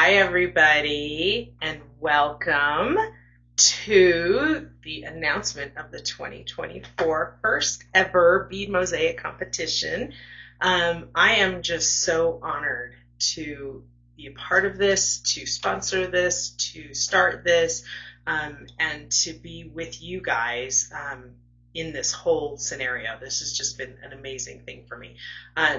Hi, everybody, and welcome to the announcement of the 2024 first ever Bead Mosaic competition. I am just so honored to be a part of this, to sponsor this, to start this, and to be with you guys in this whole scenario. This has just been an amazing thing for me.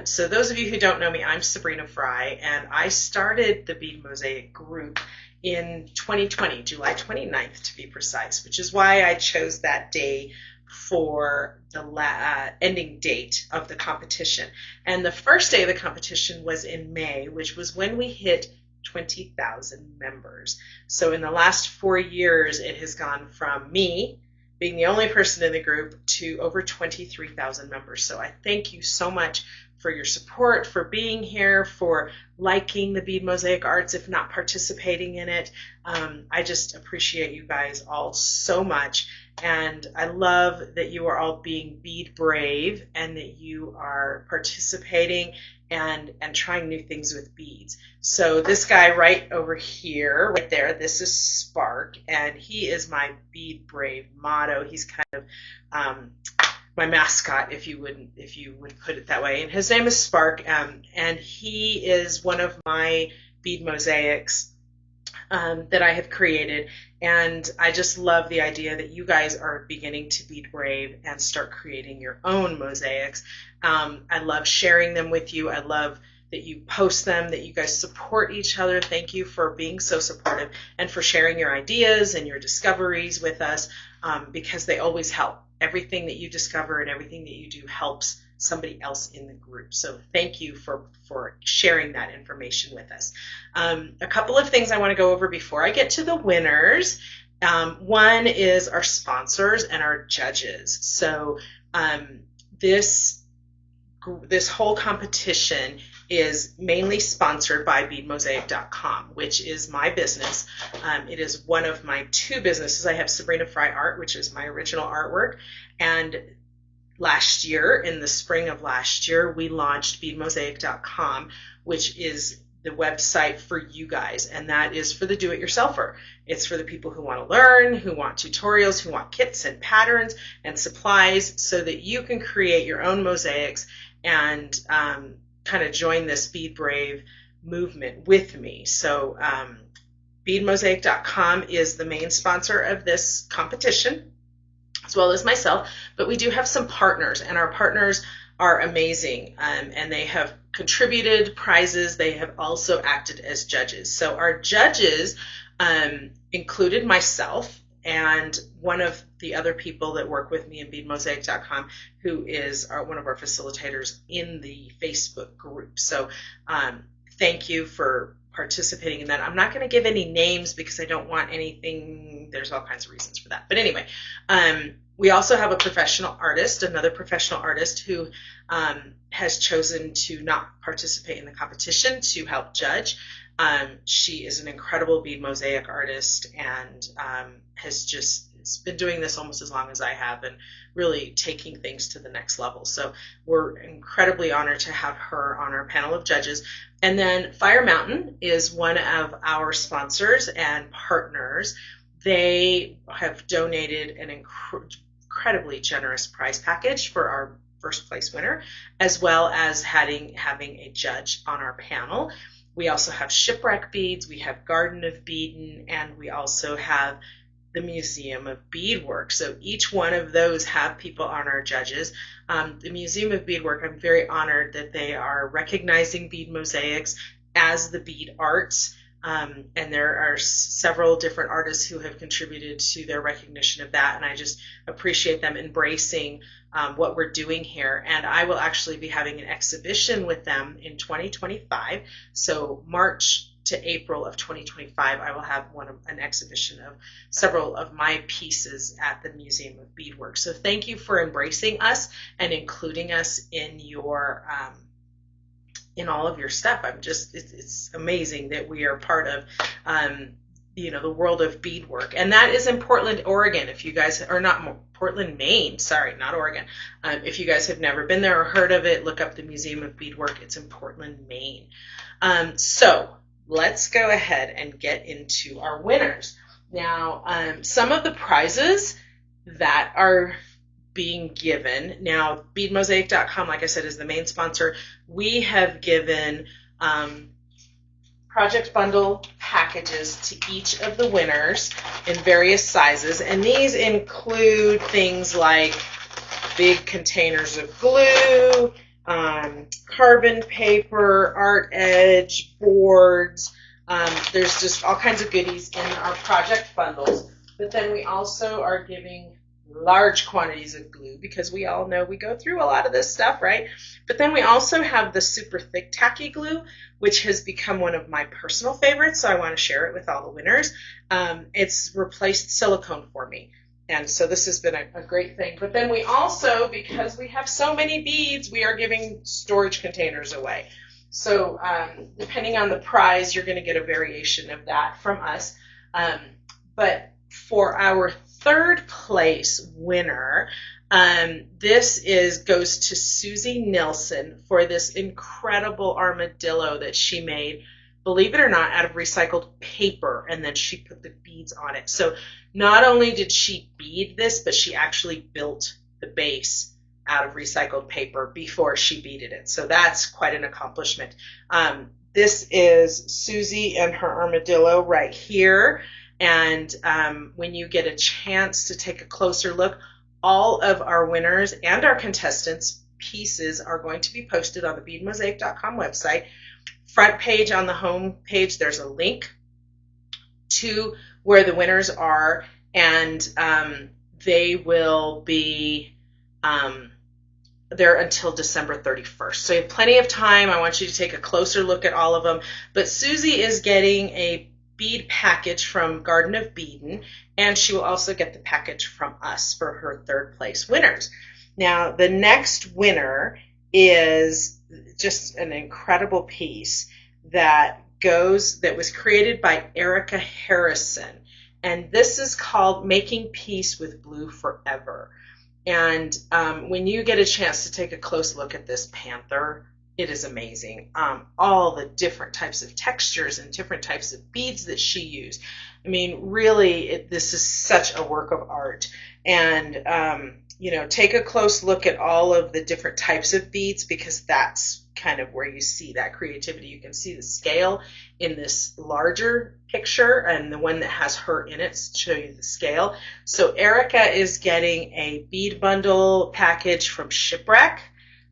So those of you who don't know me, I'm Sabrina Frey, and I started the Bead Mosaic group in 2020, July 29th to be precise, which is why I chose that day for the ending date of the competition. And the first day of the competition was in May, which was when we hit 20,000 members. So in the last 4 years, it has gone from me being the only person in the group to over 23,000 members. So I thank you so much for your support, for being here, for liking the Bead Mosaic Arts, if not participating in it. I just appreciate you guys all so much. And I love that you are all being bead brave and that you are participating and trying new things with beads. So this guy right over here, right there, this is Spark, and he is my Bead Brave motto. He's kind of my mascot, if you would put it that way. And his name is Spark, and he is one of my bead mosaics that I have created. And I just love the idea that you guys are beginning to be brave and start creating your own mosaics. I love sharing them with you. I love that you post them, that you guys support each other. Thank you for being so supportive and for sharing your ideas and your discoveries with us, because they always help. Everything that you discover and everything that you do helps somebody else in the group. So thank you for sharing that information with us. A couple of things I want to go over before I get to the winners. One is our sponsors and our judges. So this whole competition is mainly sponsored by BeadMosaic.com, which is my business. It is one of my two businesses. I have Sabrina Frey Art, which is my original artwork, and last year, in the spring of last year, we launched BeadMosaic.com, which is the website for you guys, and that is for the do-it-yourselfer. It's for the people who want to learn, who want tutorials, who want kits and patterns and supplies so that you can create your own mosaics and kind of join this Bead Brave movement with me. So BeadMosaic.com is the main sponsor of this competition, as well as myself, but we do have some partners, and our partners are amazing, and they have contributed prizes. They have also acted as judges. So our judges included myself and one of the other people that work with me in BeadMosaic.com, who is one of our facilitators in the Facebook group. So thank you for participating in that. I'm not going to give any names because I don't want anything. There's all kinds of reasons for that. But anyway, we also have a professional artist, another professional artist who has chosen to not participate in the competition to help judge. She is an incredible bead mosaic artist and has been doing this almost as long as I have and really taking things to the next level. So we're incredibly honored to have her on our panel of judges. And then Fire Mountain is one of our sponsors and partners. They have donated an incredibly generous prize package for our first place winner, as well as having a judge on our panel. We also have Shipwreck Beads, we have Garden of Beadin, and we also have the Museum of Beadwork. So each one of those have people on our judges. The Museum of Beadwork, I'm very honored that they are recognizing bead mosaics as the bead arts. And there are several different artists who have contributed to their recognition of that, and I just appreciate them embracing what we're doing here. And I will actually be having an exhibition with them in 2025. So March to April of 2025, I will have an exhibition of several of my pieces at the Museum of Beadwork. So thank you for embracing us and including us in your in all of your stuff. It's amazing that we are part of the world of beadwork, and that is in Portland, Oregon. If you guys are not Portland, Maine, sorry, not Oregon. If you guys have never been there or heard of it, look up the Museum of Beadwork. It's in Portland, Maine. So let's go ahead and get into our winners. Now, some of the prizes that are being given, now beadmosaic.com, like I said, is the main sponsor. We have given project bundle packages to each of the winners in various sizes, and these include things like big containers of glue, carbon paper, art edge, boards. There's just all kinds of goodies in our project bundles. But then we also are giving large quantities of glue because we all know we go through a lot of this stuff, right? But then we also have the super thick tacky glue, which has become one of my personal favorites, so I want to share it with all the winners. It's replaced silicone for me. And so this has been a great thing. But then we also, because we have so many beads, we are giving storage containers away. So depending on the prize, you're going to get a variation of that from us. But for our third place winner, this goes to Susie Nilsson for this incredible armadillo that she made, believe it or not, out of recycled paper, and then she put the beads on it. So not only did she bead this, but she actually built the base out of recycled paper before she beaded it. So that's quite an accomplishment. This is Susie and her armadillo right here. And when you get a chance to take a closer look, all of our winners and our contestants' pieces are going to be posted on the beadmosaic.com website. Front page, on the home page, there's a link to where the winners are, and they will be there until December 31st. So you have plenty of time. I want you to take a closer look at all of them. But Susie is getting a bead package from Garden of Beadin, and she will also get the package from us for her third place winners. Now, the next winner is just an incredible piece that was created by Erica Harrison, and this is called Making Peace with Blue Forever. And when you get a chance to take a close look at this panther, it is amazing. All the different types of textures and different types of beads that she used. I mean, really, this is such a work of art. And, take a close look at all of the different types of beads, because that's kind of where you see that creativity. You can see the scale in this larger picture, and the one that has her in it to show you the scale. So Erica is getting a bead bundle package from Shipwreck,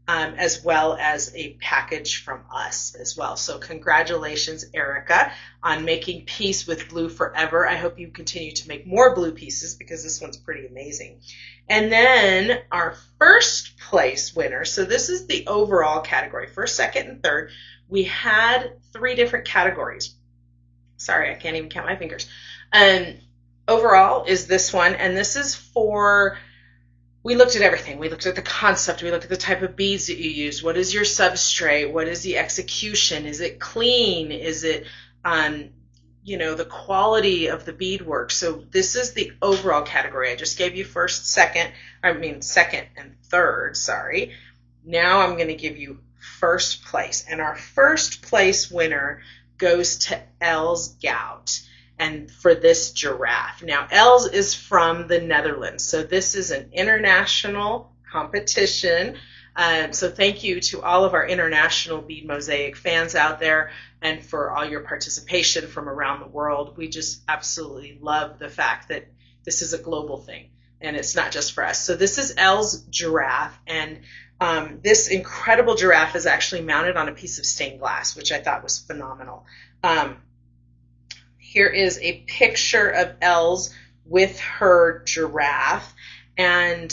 as well as a package from us as well. So congratulations, Erica, on making peace with blue forever. I hope you continue to make more blue pieces, because this one's pretty amazing. And then our first place winner, so this is the overall category, first, second, and third. We had 3 different categories. Sorry, I can't even count my fingers. Overall is this one, and this is for... We looked at everything. We looked at the concept. We looked at the type of beads that you use. What is your substrate? What is the execution? Is it clean? Is it, the quality of the beadwork? So this is the overall category. I just gave you second and third, sorry. Now I'm going to give you first place. And our first place winner goes to Els Gout. And for this giraffe. Now, Els is from the Netherlands, so this is an international competition. So thank you to all of our international Bead Mosaic fans out there, and for all your participation from around the world. We just absolutely love the fact that this is a global thing, and it's not just for us. So this is Els giraffe, and this incredible giraffe is actually mounted on a piece of stained glass, which I thought was phenomenal. Here is a picture of Els with her giraffe, and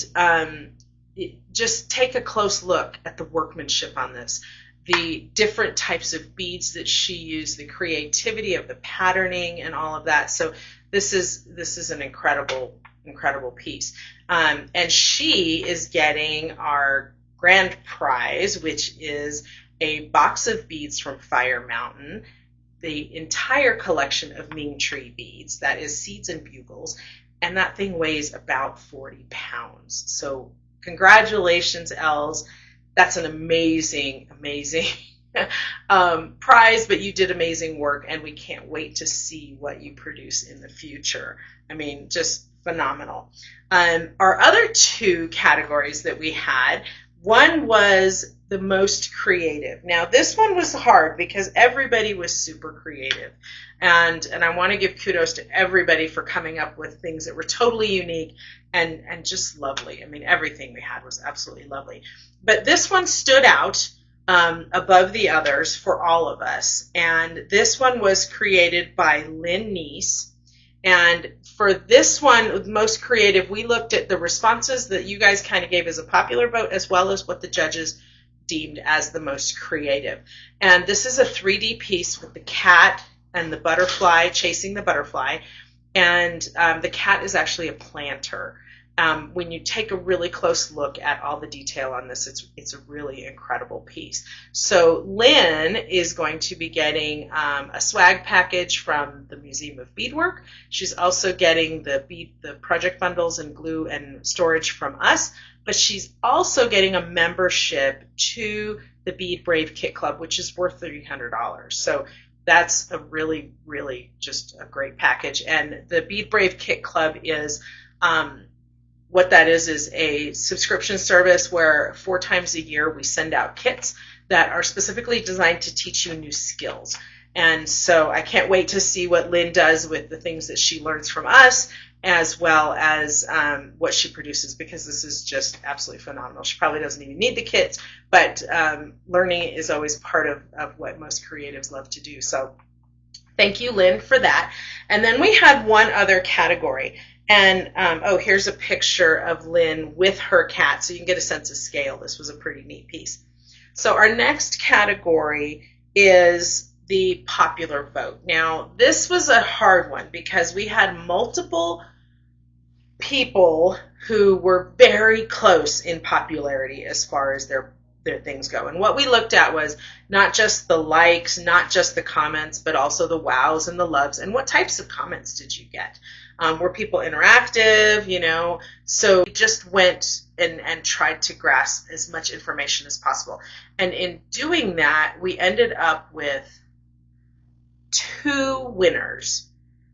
just take a close look at the workmanship on this, the different types of beads that she used, the creativity of the patterning and all of that. So this is an incredible piece. And she is getting our grand prize, which is a box of beads from Fire Mountain, the entire collection of Ming Tree beads, that is seeds and bugles, and that thing weighs about 40 pounds. So congratulations, Els. That's an amazing prize, but you did amazing work, and we can't wait to see what you produce in the future. I mean, just phenomenal. Our other two categories that we had, one was the most creative. Now, this one was hard because everybody was super creative. And I want to give kudos to everybody for coming up with things that were totally unique and just lovely. I mean, everything we had was absolutely lovely. But this one stood out above the others for all of us. And this one was created by Lynn Neese. And for this one, most creative, we looked at the responses that you guys kind of gave as a popular vote, as well as what the judges deemed as the most creative. And this is a 3D piece with the cat and the butterfly chasing the butterfly. And the cat is actually a planter. When you take a really close look at all the detail on this, it's a really incredible piece. So Lynn is going to be getting a swag package from the Museum of Beadwork. She's also getting the project bundles and glue and storage from us, but she's also getting a membership to the BEad Brave Kit Club, which is worth $300. So that's a really, really just a great package. And the BEad Brave Kit Club is what that is a subscription service where 4 times a year we send out kits that are specifically designed to teach you new skills. And so I can't wait to see what Lynn does with the things that she learns from us, as well as what she produces, because this is just absolutely phenomenal. She probably doesn't even need the kits, but learning is always part of what most creatives love to do. So thank you, Lynn, for that. And then we had one other category. And, here's a picture of Lynn with her cat, so you can get a sense of scale. This was a pretty neat piece. So our next category is the popular vote. Now, this was a hard one because we had multiple people who were very close in popularity as far as their things go. And what we looked at was not just the likes, not just the comments, but also the wows and the loves. And what types of comments did you get? Were people interactive, So we just went and tried to grasp as much information as possible. And in doing that, we ended up with 2 winners.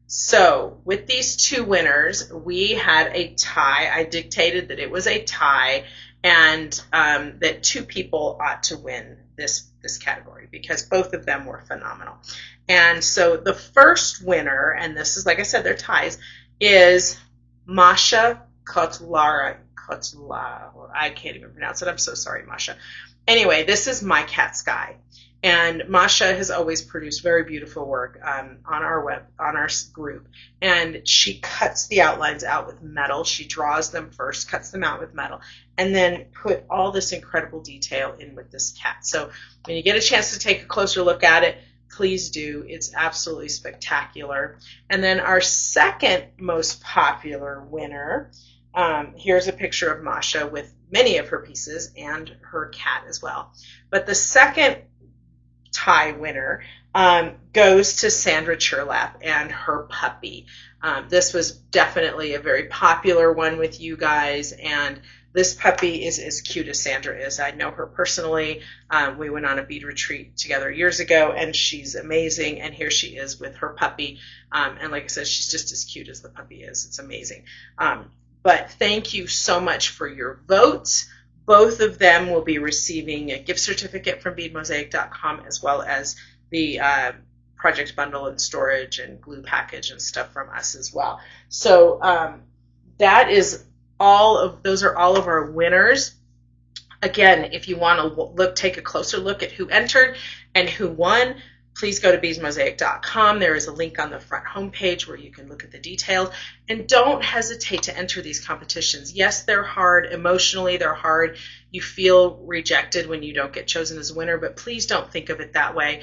So with these 2 winners, we had a tie. I dictated that it was a tie, and that 2 people ought to win this category because both of them were phenomenal. And so the first winner, and this is, like I said, they're ties, is Masha Kotlara. I can't even pronounce it. I'm so sorry, Masha. Anyway, this is My Cat Sky. And Masha has always produced very beautiful work on our group. And she cuts the outlines out with metal. She draws them first, cuts them out with metal, and then put all this incredible detail in with this cat. So when you get a chance to take a closer look at it, please do. It's absolutely spectacular. And then our second most popular winner, here's a picture of Masha with many of her pieces and her cat as well. But the second tie winner goes to Sandra Churlap and her puppy. This was definitely a very popular one with you guys, and this puppy is as cute as Sandra is. I know her personally. We went on a bead retreat together years ago, and she's amazing, and here she is with her puppy. And like I said, she's just as cute as the puppy is. It's amazing. But thank you so much for your votes. Both of them will be receiving a gift certificate from beadmosaic.com, as well as the project bundle and storage and glue package and stuff from us as well. So that is those are all of our winners. Again, if you want to take a closer look at who entered and who won, please go to beadmosaic.com. There is a link on the front homepage where you can look at the details. And don't hesitate to enter these competitions. Yes, they're hard. Emotionally, they're hard. You feel rejected when you don't get chosen as a winner, but please don't think of it that way.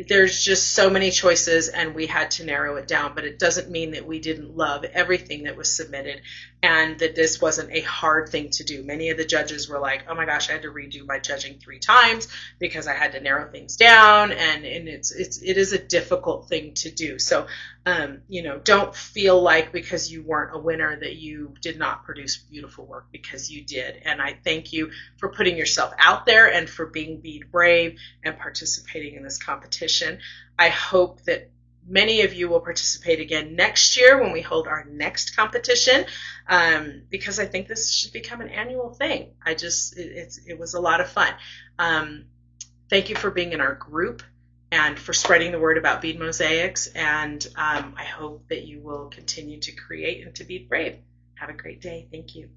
There's just so many choices, and we had to narrow it down, but it doesn't mean that we didn't love everything that was submitted. and that this wasn't a hard thing to do. Many of the judges were like, oh my gosh, I had to redo my judging 3 times because I had to narrow things down, and it is a difficult thing to do. So, don't feel like because you weren't a winner that you did not produce beautiful work, because you did. And I thank you for putting yourself out there and for being Bead Brave and participating in this competition. I hope that many of you will participate again next year when we hold our next competition, because I think this should become an annual thing. It was a lot of fun. Thank you for being in our group and for spreading the word about bead mosaics, and I hope that you will continue to create and to be brave. Have a great day. Thank you.